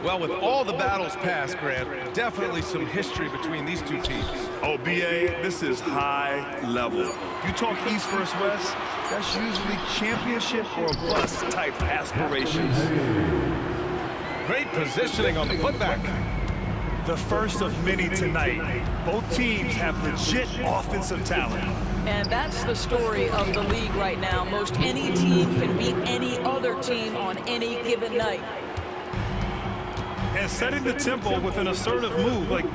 Well, with all the battles past, Grant, definitely some history between these two teams. Oh, B.A., this is high level. You talk East versus West, that's usually championship or bust type aspirations. Great positioning on the putback. The first of many tonight. Both teams have legit offensive talent. And that's the story of the league right now. Most any team can beat any other team on any given night. And setting the tempo with an assertive move. Like,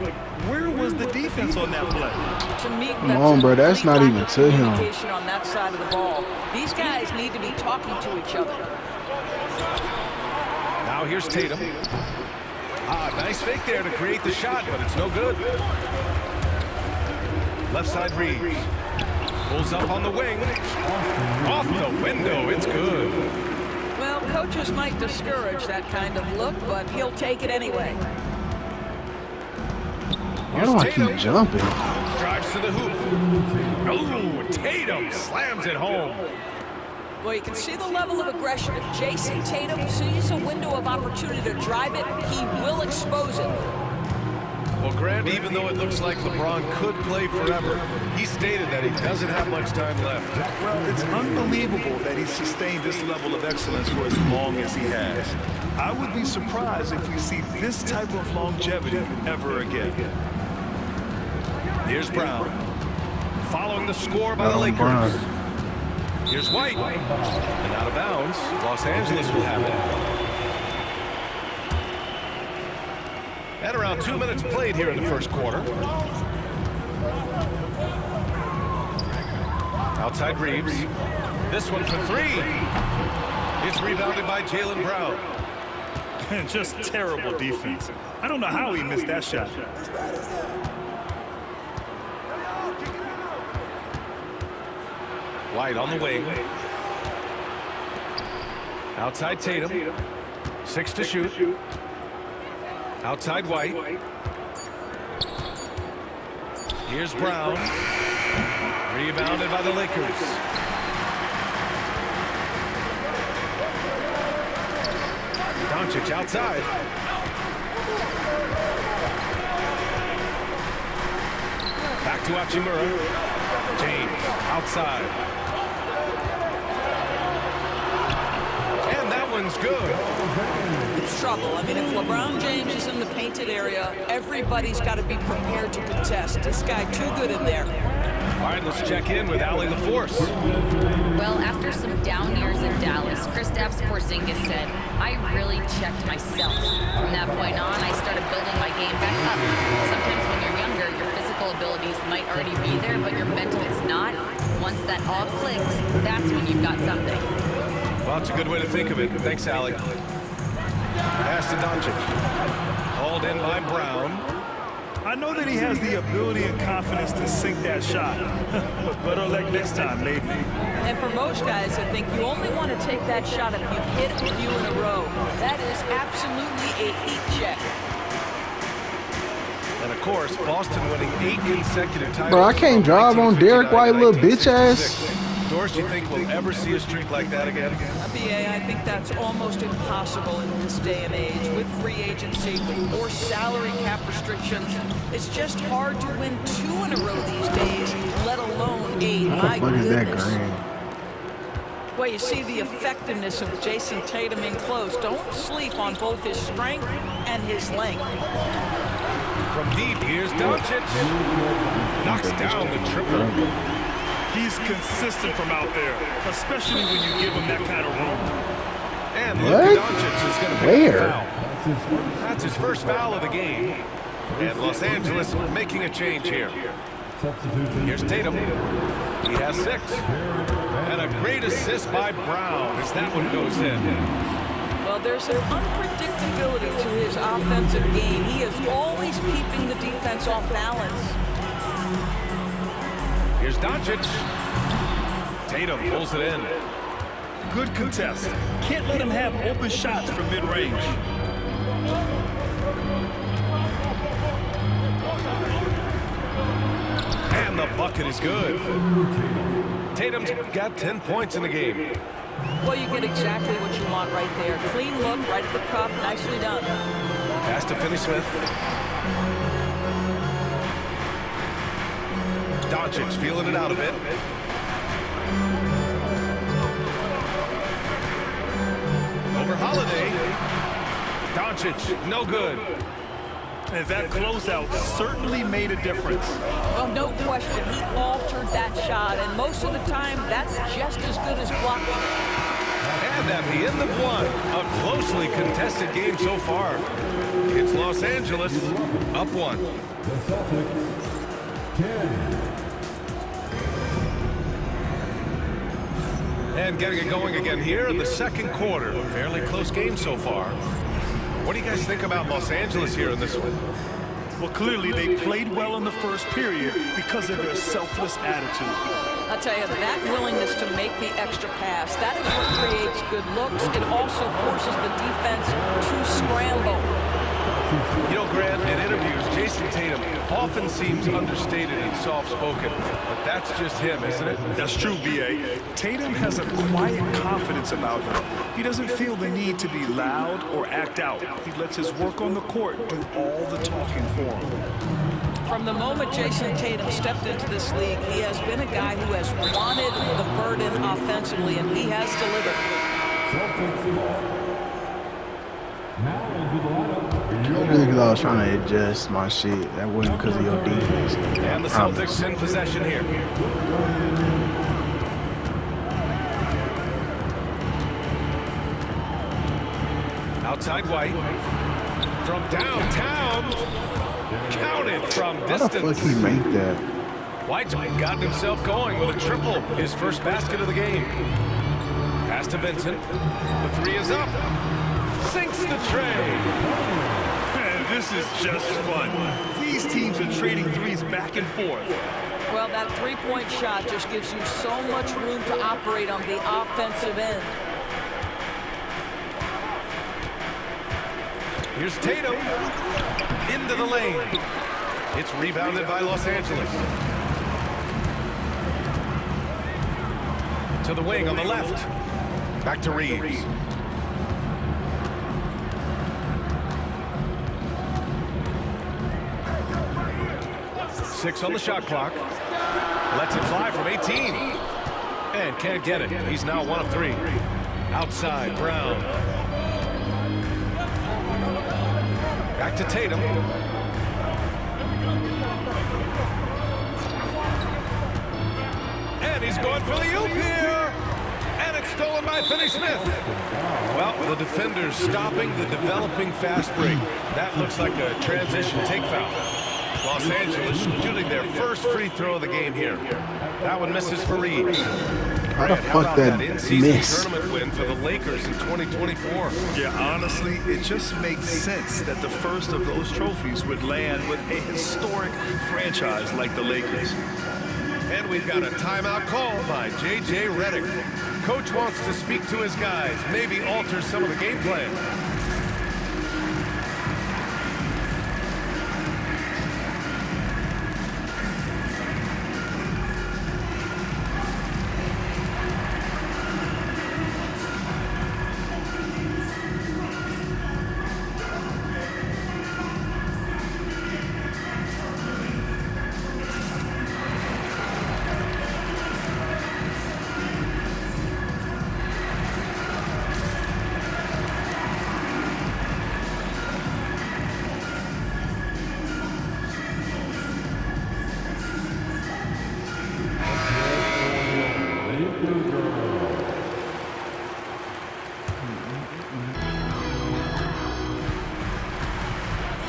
where was the defense on that play? To me, Come on, bro. That's not even to him. On that side of the ball. These guys need to be talking to each other. Now here's Tatum. Nice fake there to create the shot, but it's no good. Left side Reeves. Pulls up on the wing. Off the window. It's good. Well, coaches might discourage that kind of look, but he'll take it anyway. Why do I keep jumping? Drives to the hoop. Oh, Tatum slams it home. Well, you can see the level of aggression. If Jason Tatum sees a window of opportunity to drive it, he will expose it. Well, Grant, even though it looks like LeBron could play forever, he stated that he doesn't have much time left. Well, it's unbelievable that he's sustained this level of excellence for as long as he has. I would be surprised if we see this type of longevity ever again. Here's Brown. Following the score by the Lakers. Brown. Here's White. And out of bounds. Los Angeles will have it. At around 2 minutes played here in the first quarter. Outside Reeves. This one for three. It's rebounded by Jaylen Brown. And just terrible defense. I don't know how he missed that shot. White on the wing. Outside Tatum. 6 to shoot. Outside White. Here's Brown. Rebounded by the Lakers. Doncic outside. Back to Hachimura. James outside. And that one's good. It's trouble. I mean, if LeBron James is in the painted area, everybody's got to be prepared to contest. This guy too good in there. All right, let's check in with Allie the Force. Well, after some down years in Dallas, Kristaps Porzingis said, I really checked myself. From that point on, I started building my game back up. Sometimes when you're younger, your physical abilities might already be there, but your mental is not. Once that all clicks, that's when you've got something. Well, that's a good way to think of it. Thanks, Allie. Pass to Doncic. Hauled in by Brown. I know that he has the ability and confidence to sink that shot. But better luck next time, maybe. And for most guys, I think you only want to take that shot if you've hit a few in a row. That is absolutely a heat check. And of course, Boston winning 8 consecutive titles. Bro, I can't drive on Derek White, little bitch ass. Doris, you think we'll ever see a streak like that again? BA, I think that's almost impossible in this day and age. With free agency, with more salary cap restrictions, it's just hard to win 2 in a row these days, let alone 8. My goodness. Well, you see the effectiveness of Jason Tatum in close. Don't sleep on both his strength and his length. From deep, here's Doncic. Knocks down the triple. He's consistent from out there, especially when you give him that kind of room. And Luka Doncic is going to pick a foul. That's his first foul of the game. And Los Angeles making a change here. Here's Tatum. He has 6. And a great assist by Brown as that one goes in. Well, there's an unpredictability to his offensive game. He is always keeping the defense off balance. Here's Doncic. Tatum pulls it in. Good contest. Can't let him have open shots from mid-range. And the bucket is good. Tatum's got 10 points in the game. Well, you get exactly what you want right there. Clean look, right at the cup, nicely done. pass to Finney-Smith. Doncic feeling it out a bit. Over Holiday. Doncic, no good. And that closeout certainly made a difference. Well, no question, he altered that shot, and most of the time, that's just as good as blocking. And at the end of one, a closely contested game so far. It's Los Angeles, up one. The Celtics, 10. And getting it going again here in the second quarter. Fairly close game so far. What do you guys think about Los Angeles here in this one? Well, clearly they played well in the first period because of their selfless attitude. I'll tell you, that willingness to make the extra pass, that is what creates good looks. It also forces the defense to scramble. You know, Grant, in interviews, Jason Tatum often seems understated and soft-spoken, but that's just him, isn't it? That's true, B.A. Tatum has a quiet confidence about him. He doesn't feel the need to be loud or act out. He lets his work on the court do all the talking for him. From the moment Jason Tatum stepped into this league, he has been a guy who has wanted the burden offensively, and he has delivered. Now into the lineup. Really, because I was trying to adjust my shit. That wasn't because of your defense. And the Celtics in possession here. Outside White. From downtown. Counted from How the fuck distance. he make that? White's gotten himself going with a triple. His first basket of the game. Pass to Vincent. The three is up. Sinks the tray. This is just fun. These teams are trading threes back and forth. Well, that three-point shot just gives you so much room to operate on the offensive end. Here's Tatum. Into the lane. It's rebounded by Los Angeles. To the wing on the left. Back to Reeves. Six on the shot clock. Lets it fly from 18. And can't get it. He's now 1 of 3. Outside, Brown. Back to Tatum. And he's going for the oop here. And it's stolen by Finney-Smith. Well, the defender's stopping the developing fast break. That looks like a transition take foul. Los Angeles shooting their first free throw of the game here. That one misses for Reeves. How the fuck that in-season miss? tournament win for the Lakers in 2024? Yeah, honestly, it just makes sense that the first of those trophies would land with a historic franchise like the Lakers. And we've got a timeout call by J.J. Redick. Coach wants to speak to his guys, maybe alter some of the game plan.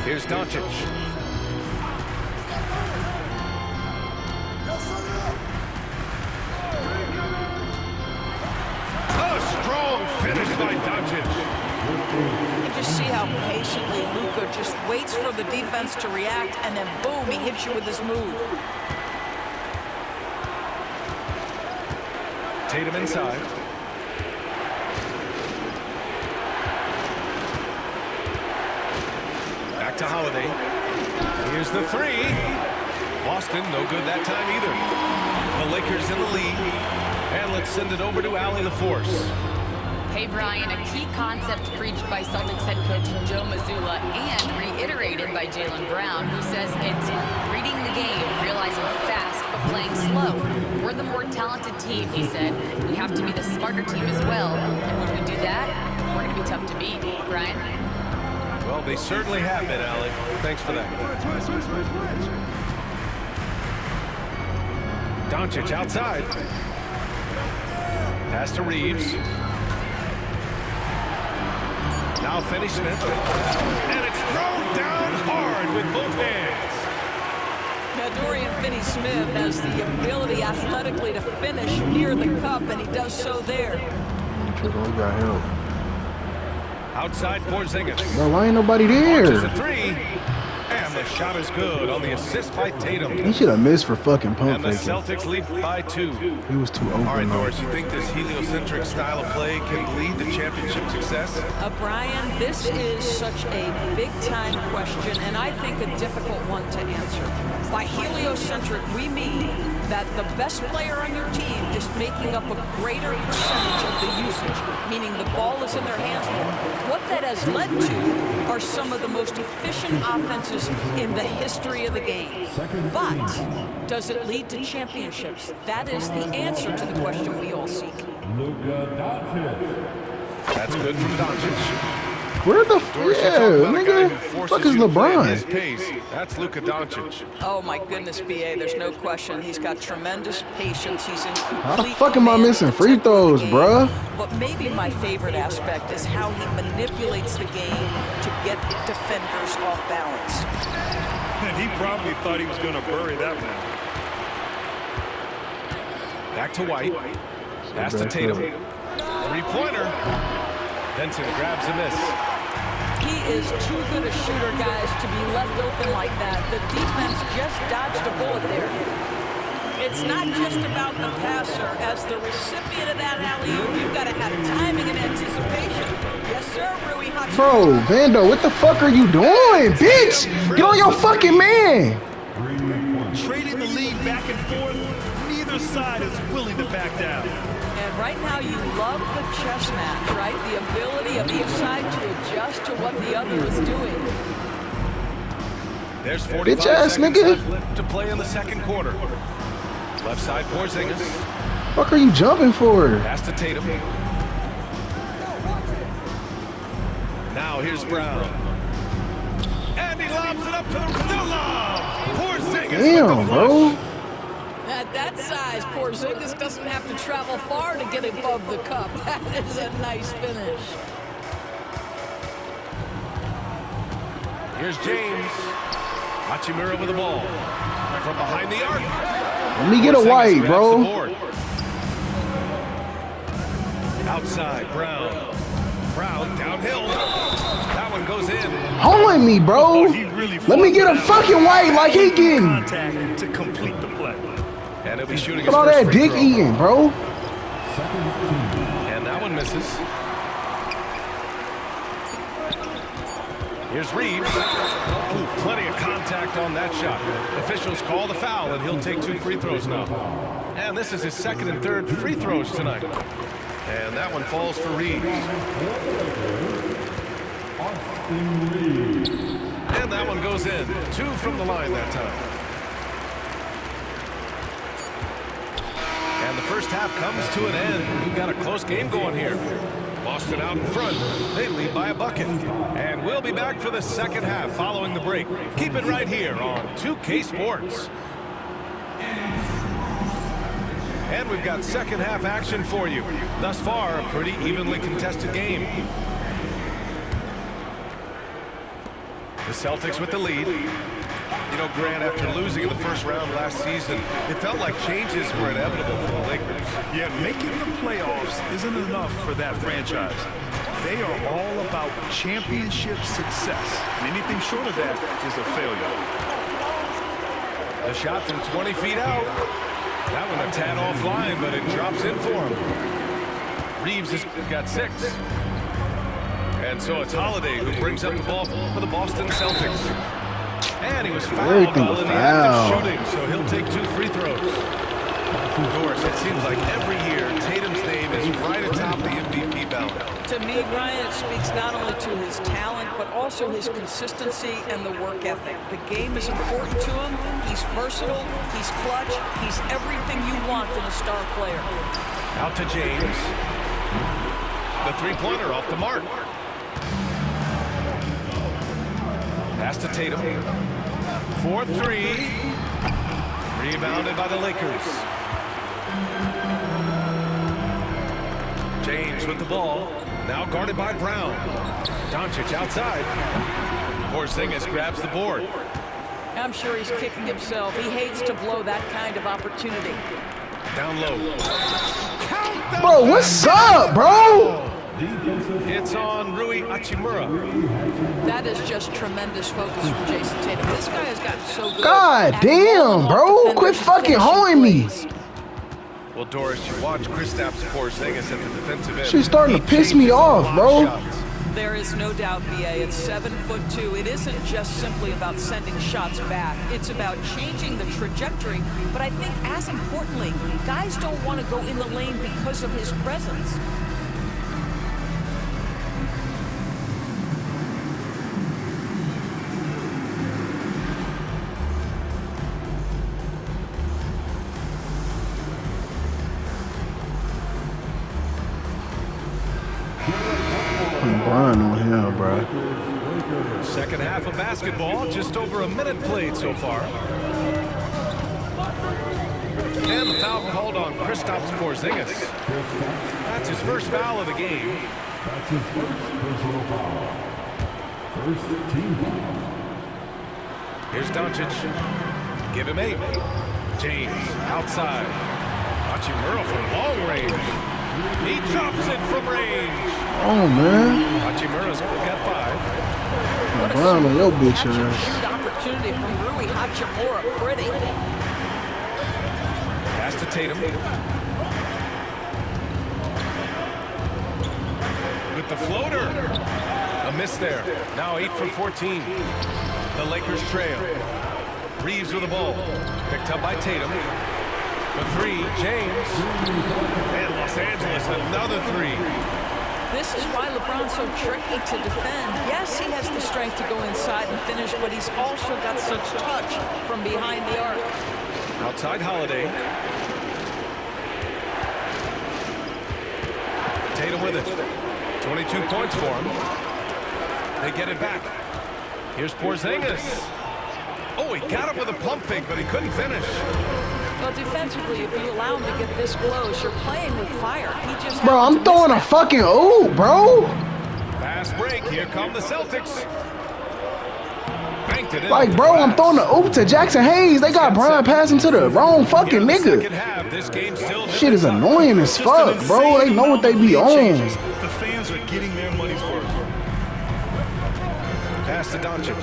Here's Doncic. A strong finish by Doncic. You just see how patiently Luka just waits for the defense to react, and then boom, he hits you with his move. Tatum inside. Back to Holiday. Here's the three. Boston, no good that time either. The Lakers in the lead. And let's send it over to Allie LaForce. Hey, Brian, a key concept preached by Celtics head coach Joe Mazzulla and retweeted by Jaylen Brown, who says it's reading the game, realizing fast, but playing slow. We're the more talented team, he said. We have to be the smarter team as well. And when we do that, we're going to be tough to beat. Brian? Well, they certainly have been, Allie. Thanks for that. Doncic outside. Pass to Reeves. Now Finney-Smith. And it's thrown down hard with both hands. Now, Dorian Finney-Smith has the ability athletically to finish near the cup, and he does so there. Got help. Outside Porzingis. Bro, why ain't nobody there? Launches a three. And the shot is good on the assist by Tatum. He should have missed for fucking pump And the faking. Celtics lead by 2. He was too open. All right, though. Norris, you think this heliocentric style of play can lead to championship success? Brian, this is such a big-time question, and I think a difficult one to answer. By heliocentric, we mean that the best player on your team is making up a greater percentage of the usage, meaning the ball is in their hands more. What that has led to are some of the most efficient offenses in the history of the game. But does it lead to championships? That is the answer to the question we all seek. That's good from Doncic. Where the Doris, yeah, you talk about a guy nigga? who forces Fuck is you to play at his LeBron? pace. That's Luka Doncic. Oh my goodness, BA, there's no question. He's got tremendous patience. He's in complete How the fuck am I command missing of the free tempo of throws, the game. bruh? But maybe my favorite aspect is how he manipulates the game to get defenders off balance. And he probably thought he was going to bury that one. Back to White. Pass to Tatum. Three-pointer. Benson grabs a miss. He is too good a shooter, guys, to be left open like that. The defense just dodged a bullet there. It's not just about the passer. As the recipient of that alley-oop, you've got to have timing and anticipation. Yes, sir, Rui Hachimura. Bro, Vando, what the fuck are you doing, bitch? Get on your fucking man. Trading the lead back and forth, neither side is willing to back down. And right now you love the chess match, right? The ability of each side to adjust to what the other is doing. There's 45 Bitch ass seconds nigga. left to play in the second quarter. Left side Porzingis. Fuck are you jumping for? Pass to Tatum. Now here's Brown. And he lobs it up to the lob. Porzingis with the Damn, flush. bro. At that size, Porzingis doesn't have to travel far to get above the cup. That is a nice finish. Here's James. Hachimura with the ball. From behind the arc. Let me get a Porzingis white, grabs bro. the board. Outside, Brown. Brown downhill. That one goes in. Holding me, bro. Oh, he really Let me get a fought fucking white like he getting. contact to complete the play. And he'll be shooting his Look at all first that free dick throw. eating, bro. And that one misses. Here's Reeves. Ooh, plenty of contact on that shot. Officials call the foul, and he'll take 2 free throws now. And this is his second and third free throws tonight. And that one falls for Reeves. And that one goes in. 2 from the line that time. And the first half comes to an end. We've got a close game going here. Boston out in front. They lead by a bucket. And we'll be back for the second half following the break. Keep it right here on 2K Sports. And we've got second half action for you. Thus far, a pretty evenly contested game. The Celtics with the lead. You know, Grant, after losing in the first round last season, it felt like changes were inevitable for the Lakers. Yeah, making the playoffs isn't enough for that franchise. They are all about championship success. Anything short of that is a failure. The shot from 20 feet out. That one a tad offline, but it drops in for him. Reeves has got 6. And so it's Holiday who brings up the ball for the Boston Celtics. And he was fouled Everything while was in the act of foul. shooting, so he'll take 2 free throws. Of course, it seems like every year Tatum's name is right atop the MVP ballot. To me, Ryan, it speaks not only to his talent, but also his consistency and the work ethic. The game is important to him. He's versatile. He's clutch. He's everything you want in a star player. Out to James. The three-pointer off the mark. Pass to Tatum. 4-3. Rebounded by the Lakers. James with the ball. Now guarded by Brown. Doncic outside. Porzingis grabs the board. I'm sure he's kicking himself. He hates to blow that kind of opportunity. Down low. Count them. Bro, what's up, bro? It's on Rui Hachimura. That is just tremendous focus from Jason Tatum. This guy has gotten so good. God at damn, rolling bro. off defenders Quit and fucking finishing holding me. plays. Well, Doris, you watch Kristaps Porzingis at the defensive end. She's starting to He piss me changes a off, lot bro. of shots. There is no doubt, BA, at 7'2". It isn't just simply about sending shots back. It's about changing the trajectory. But I think as importantly, guys don't want to go in the lane because of his presence. Brian on him, bro. Second half of basketball, just over a minute played so far. And the foul called on Kristaps Porzingis. That's his first foul of the game. That's his first personal foul. First team foul. Here's Doncic. Give him 8. James outside. Hachimura from long range. He drops it from range. Oh, man. Hachimura's got 5. Brown on your bitch Catch and ass. shoot opportunity from Rui Hachimura. Pretty. Pass to Tatum. With the floater. A miss there. Now 8 for 14. The Lakers trail. Reeves with the ball. Picked up by Tatum. The 3, James. And Los Angeles, another 3. This is why LeBron's so tricky to defend. Yes, he has the strength to go inside and finish, but he's also got such touch from behind the arc. Outside Holiday. Tatum with it. 22 points for him. They get it back. Here's Porzingis. Oh, he got him with a pump fake, but he couldn't finish. Well, defensively, if you allow him to get this close, you're playing with fire. He just Bro, I'm throwing a fucking oop, bro. Fast break. Here come the Celtics. Banked it in. Like, bro, I'm throwing the oop to Jackson Hayes. They got Brian passing to the wrong fucking nigga. This game still Shit is annoying as Just an fuck, bro. insane They know what they amount be of on. lead changes. The fans are getting their money's worth. Pass to Doncic.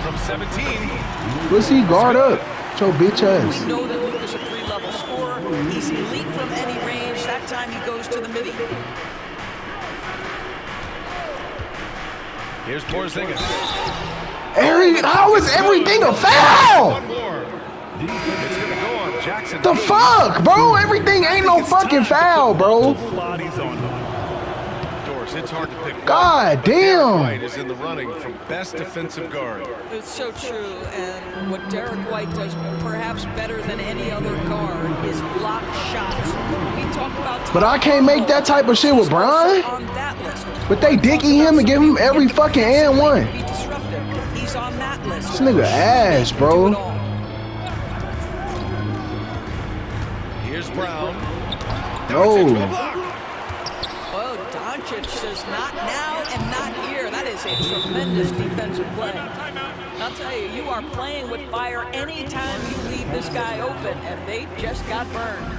From 17. Pussy, guard up. Your bitch We ass. know that Luke is a 3-level scorer. He's elite from any range. That time he goes to the midi. Here's Porzingis. How is everything a foul? One more. It's gonna go on Jackson. The fuck, bro? Everything ain't no fucking foul, bro. Bodies on them. Doors, it's hard to pick one. God But Derek damn. White is in the running for best defensive guard. It's so true, and what Derek White does perhaps better than any other guard is block shots. We talk about, But I can't make that type of shit with Brian. on that list. But they dicky him and give him every fucking and one. Be disruptive. He's on that list. This nigga ass, bro. Here's Brown. No. Doncic with a block. Oh, Doncic says not now and not here. That is a tremendous defensive play. I'll tell you, you are playing with fire anytime you leave this guy open, and they just got burned.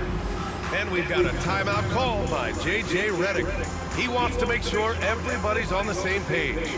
And we've got a timeout call by J.J. Redick. He wants to make sure everybody's on the same page.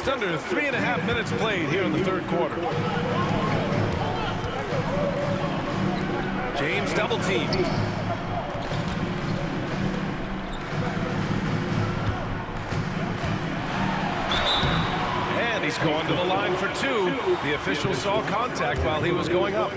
Just under 3.5 minutes played here in the third quarter. James double team. And he's going to the line for two. The official saw contact while he was going up.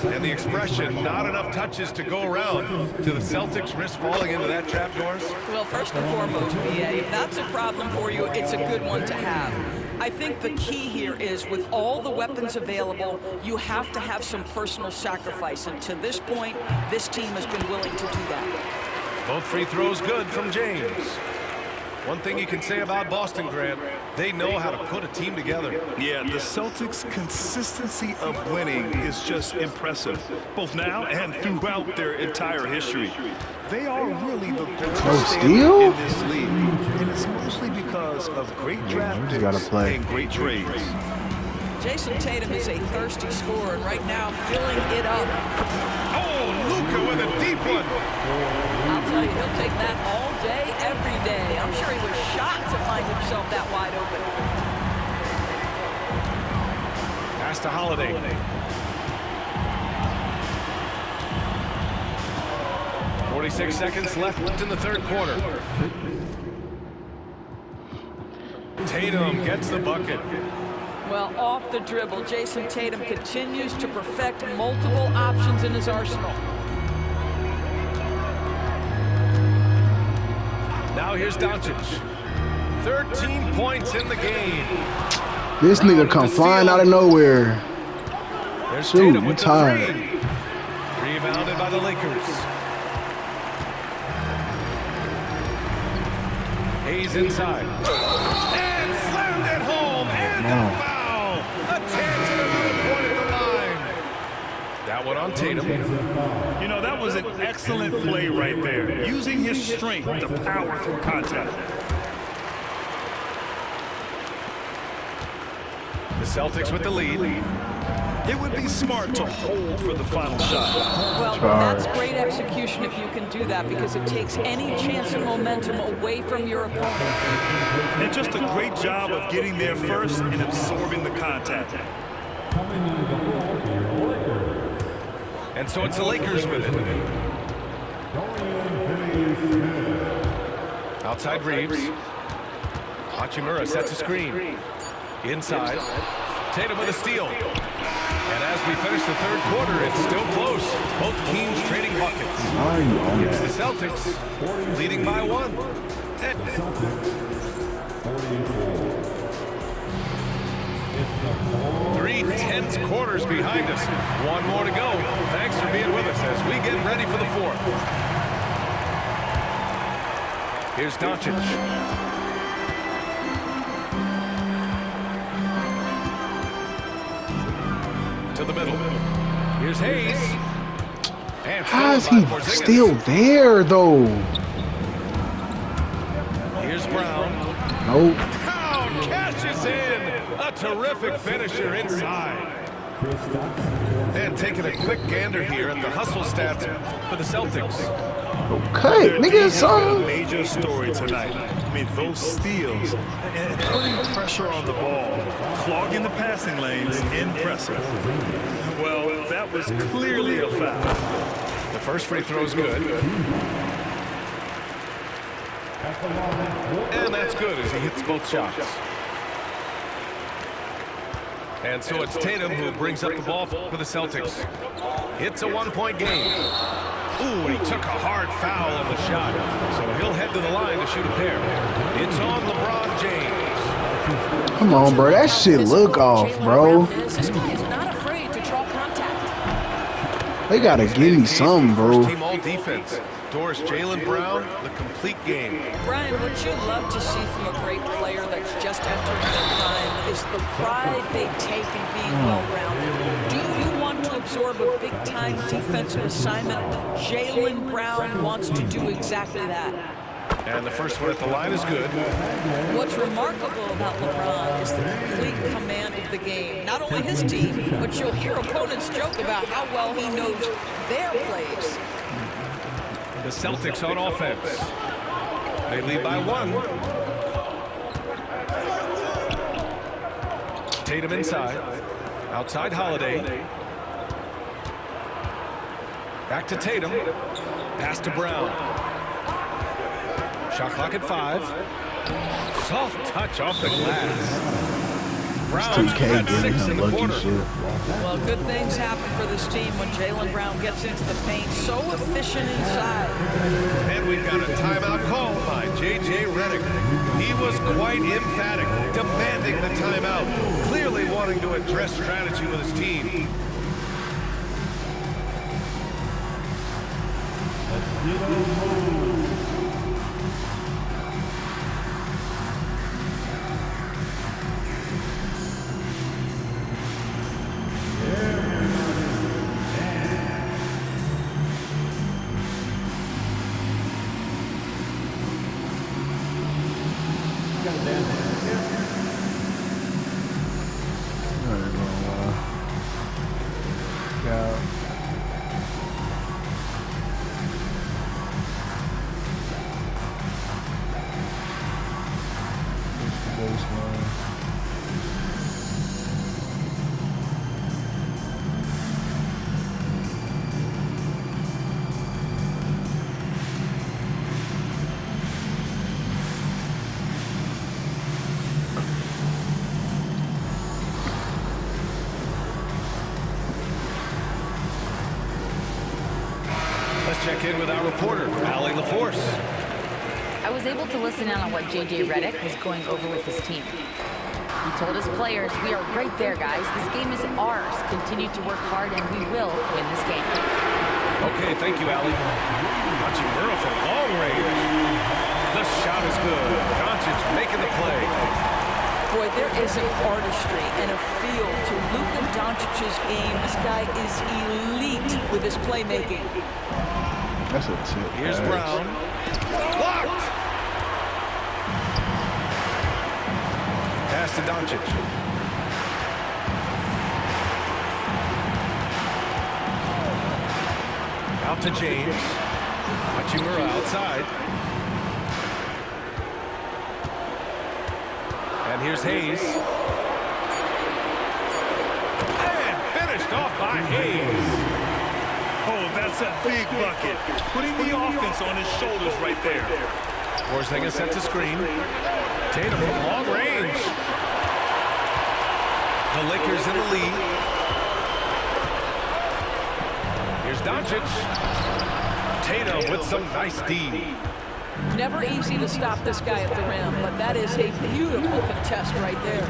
And the expression, not enough touches to go around. Do the Celtics risk falling into that trap, Doris? Well, first and foremost, BA, if that's a problem for you, it's a good one to have. I think the key here is with all the weapons available, you have to have some personal sacrifice. And to this point, this team has been willing to do that. Both free throws good from James. One thing you can say about Boston, Grant, they know how to put a team together. Yeah, the Celtics' consistency of winning is just impressive, both now and throughout their entire history. They are really the gold standard in this league, and it's mostly because of great draft picks and great trades. Jason Tatum is a thirsty scorer, and right now filling it up. Oh, Luka with a deep one. I'll tell you, he'll take that all day, every day. I'm sure he was shocked to find himself that wide open. Pass to Holiday. .46 seconds left in the third quarter. Tatum gets the bucket. Well, off the dribble, Jason Tatum continues to perfect multiple options in his arsenal. Now here's Doncic. 13 points in the game. This nigga come flying out of nowhere. There's Shoot, Tatum with the tired. three. Rebounded by the Lakers. Hayes inside. And slammed it home. And the foul. A chance at another point at the line. That one on Tatum. You know, that was an excellent play right there, using his strength to power through contact. The Celtics with the lead. It would be smart to hold for the final shot. Well, that's great execution if you can do that, because it takes any chance of momentum away from your opponent. And just a great job of getting there first and absorbing the contact. And so it's the Lakers with it. Outside Reeves. Hachimura sets a screen. Inside. Tatum with a steal. And as we finish the third quarter, it's still close. Both teams trading buckets. It's the Celtics leading by one. 3 tense quarters behind us. One more to go. Thanks for being with us as we get ready for the fourth. Here's Doncic. To the middle. Here's Hayes. And how is he still there, though? Here's Brown. Nope. Brown cashes in. A terrific finisher inside. And taking a quick gander here at the hustle stats for the Celtics. Okay, nigga, A son. major story tonight. I mean, those steals and putting pressure on the ball, clogging the passing lanes, impressive. Well, that was clearly a foul. The first free throw is good. And that's good as he hits both shots. And so it's Tatum who brings up the ball for the Celtics. It's a one-point game. Ooh, and he took a hard foul on the shot. So he'll head to the line to shoot a pair. It's on LeBron James. Come on, bro. That shit look off, bro. This guy is not afraid to draw contact. They gotta give me some, bro. First team all defense. Doris, Jaylen Brown, the complete game. Brian, what you love to see from a great player that's just entering their prime is the pride they take in being well-rounded. Do you want to absorb a big-time defensive assignment? Jaylen Brown wants to do exactly that. And the first one at the line is good. What's remarkable about LeBron is the complete command of the game. Not only his team, but you'll hear opponents joke about how well he knows their plays. The Celtics on offense. They lead by one. Tatum inside. Outside Holiday. Back to Tatum. Pass to Brown. Shot clock at 5. Soft touch off the glass. Brown 2K got 6 in giving the him lucky quarter. shit. Well, good things happen for this team when Jaylen Brown gets into the paint. So efficient inside. And we've got a timeout call by J.J. Redick. He was quite emphatic, demanding the timeout, clearly wanting to address strategy with his team. Let's check in with our reporter, Allie LaForce. I was able to listen in on what J.J. Redick was going over with his team. He told his players, "We are right there, guys. This game is ours. Continue to work hard, and we will win this game." Okay, thank you, Allie. Hachimura from long range. The shot is good. Doncic making the play. Boy, there is an artistry and a feel to Luka Doncic's game. This guy is elite with his playmaking. That's a tip. Here's Brown. Blocked! Pass to Doncic. Out to James. Hachimura outside. And here's Hayes. And finished off by Hayes. Oh, that's a big bucket. Putting the offense on his shoulders right there. Porzingis sets a screen. Tatum from long range. The Lakers in the lead. Here's Doncic. Tatum with some nice D. Never easy to stop this guy at the rim, but that is a beautiful contest right there.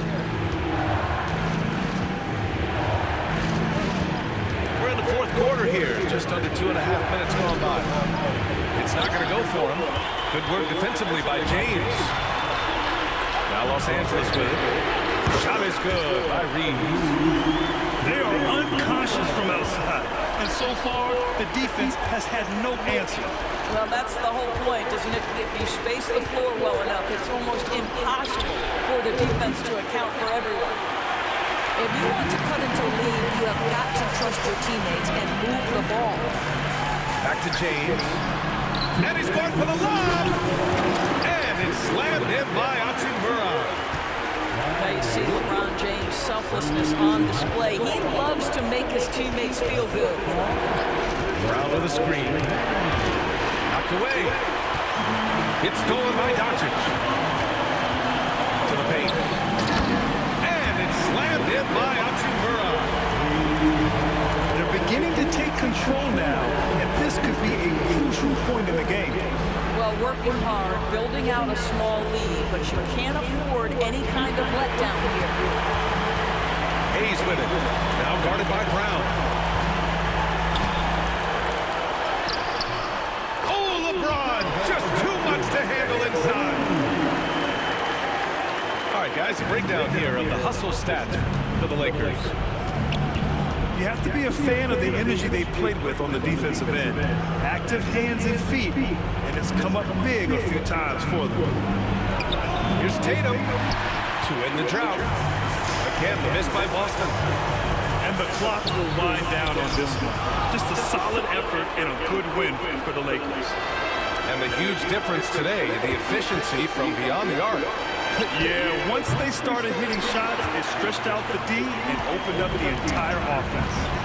We're in the fourth quarter here. Just under 2.5 minutes gone by. It's not going to go for him. Good work defensively by James. Now Los Angeles with it. Shot is good by Reeves. They are unconscious from outside. And so far, the defense has had no answer. Well, that's the whole point, isn't it? If you space the floor well enough, it's almost impossible for the defense to account for everyone. If you want to cut into a lead, you have got to trust your teammates and move the ball. Back to James. And he's going for the lob. And it's slammed in by Hachimura. Now you see LeBron James' selflessness on display. He loves to make his teammates feel good. Brown with a screen. Knocked away. It's stolen by Doncic. To the paint. And it's slammed in by Hachimura. They're beginning to take control now, and this could be a crucial point in the game. Well, working hard, building out a small lead, but you can't afford any kind of letdown here. Hayes with it. Now guarded by Brown. Oh, LeBron! Just too much to handle inside. All right, guys, a breakdown here of the hustle stats for the Lakers. You have to be a fan of the energy they played with on the defensive end. Active hands and feet, and it's come up big a few times for them. Here's Tatum to end the drought. Again, the miss by Boston. And the clock will wind down on this one. Just a solid effort and a good win for the Lakers. And the huge difference today, the efficiency from beyond the arc. Yeah, once they started hitting shots, it stretched out the D and opened up the entire offense.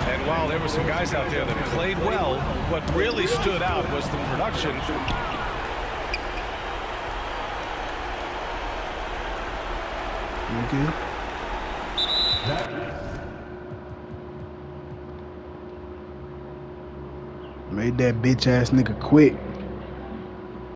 And while there were some guys out there that played well, what really stood out was the production. Okay. Made that bitch ass nigga quit.